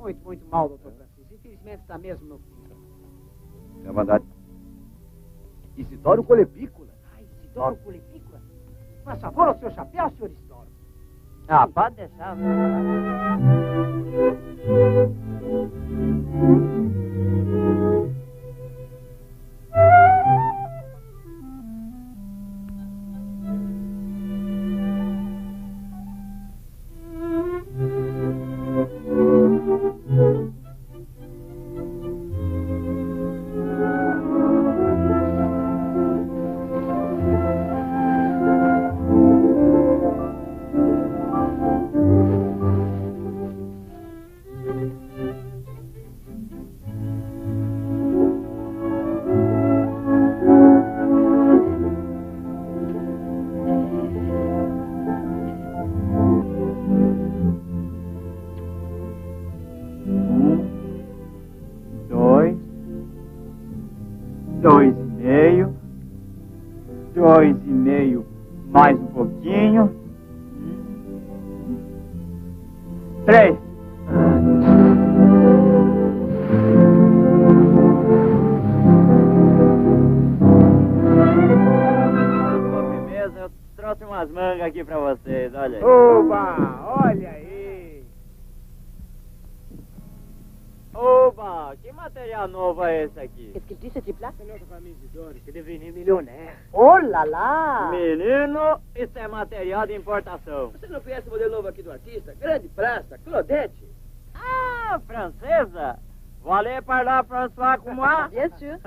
Muito mal, doutor Francisco. Infelizmente está mesmo no fim. É verdade. Isidoro Colepícola. Ai, Isidoro Colepícola. Faz favor ao seu chapéu, senhor Isidoro. Ah, pode deixar. Dois e meio, mais um pouquinho. 3. Sobremesa, eu trouxe umas mangas aqui pra vocês, olha aí. Oba, olha aí. Oba, que material novo é esse aqui? Qu'est-ce qu'il dit, ce type-là? C'est notre famille Isidore, qui est devenu millionnaire. Oh là là! Menino, isso é material de importação. Você não conhece o modelo novo aqui do artista? Grande praça, Claudette. Ah, francesa? Vous allez parler François com moi? Bien sûr.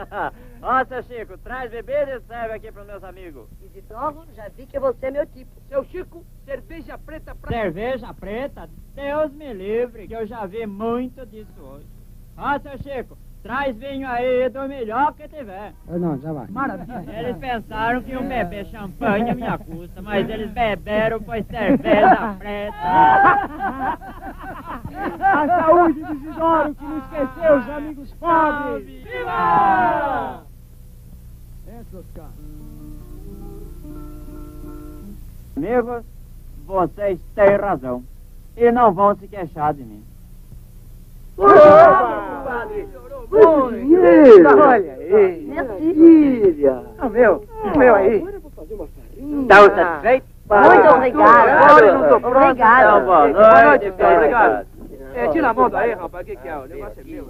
Ó, seu Chico, traz bebida e serve aqui pros meus amigos. Isidoro, já vi que você é meu tipo. Seu Chico, cerveja preta pra... Cerveja preta? Deus me livre, que eu já vi muito disso hoje. Ó, seu Chico, traz vinho aí do melhor que tiver. Não, já vai. Maravilha. Eles pensaram que iam beber champanhe à minha custa, mas eles beberam, foi cerveja preta. A saúde de Isidoro, que não esqueceu os amigos pobres. Viva! Entra, Oscar. Amigos, vocês têm razão. E não vão se queixar de mim. Padre! Olha aí. Merci. Filha! O meu aí. Agora eu vou fazer uma farinha. Estão satisfeitos? Muito obrigada. Olha, não tô pronto. Obrigada. Então, boa Boa noite, noite, obrigado. Tira a mão daí, rapaz. O que é? O negócio é meu.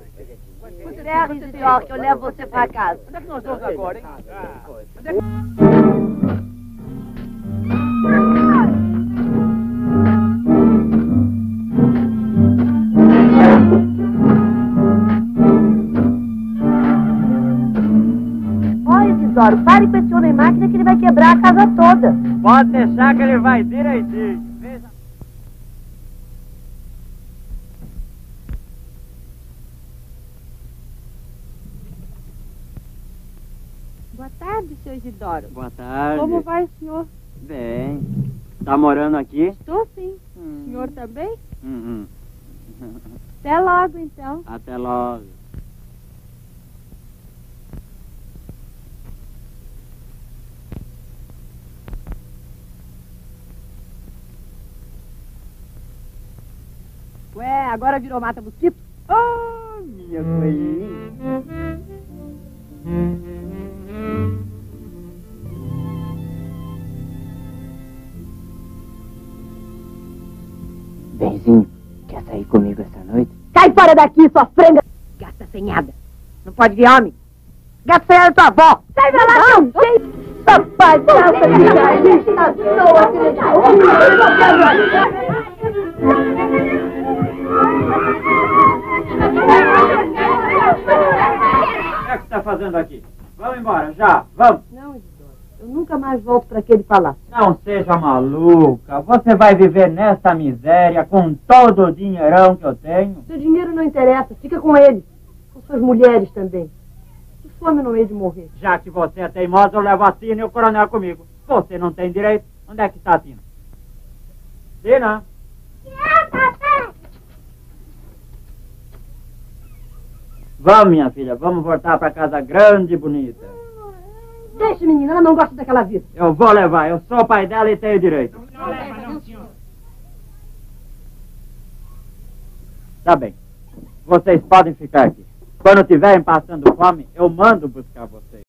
Serra, Isidoro, que eu levo você pra casa. Onde é que nós vamos agora, hein? Ó, Isidoro, pare com esse homem máquina que ele vai quebrar a casa toda. Pode deixar que ele vai direitinho. Veja. Boa tarde, seu Isidoro. Boa tarde. Como vai o senhor? Bem. Tá morando aqui? Estou sim. O senhor também? Uhum. Até logo, então. Até logo. Ué, agora virou mata mosquito? Oh, minha coelhinha. Benzinho, quer sair comigo essa noite? Sai fora daqui, sua franga! Gata assanhada. Não pode ver homem. Gata assanhada é tua avó. Sai pra lá, não sei. Papai, salta de galinha. À toa, filha O que é que você tá fazendo aqui? Vamos embora, já, vamos. Não, Isidoro, eu nunca mais volto para aquele palácio. Não seja maluca, você vai viver nessa miséria com todo o dinheirão que eu tenho? Seu dinheiro não interessa, fica com ele. Com suas mulheres também. De fome eu não hei de morrer. Já que você é teimosa, eu levo a Tina e o coronel comigo. Você não tem direito. Onde é que está a Tina? Tina? Vamos, minha filha, vamos voltar para casa grande e bonita. Deixa, menina, ela não gosta daquela vida. Eu vou levar, eu sou o pai dela e tenho direito. Não leva, não, senhor. Tá bem. Vocês podem ficar aqui. Quando tiverem passando fome, eu mando buscar vocês.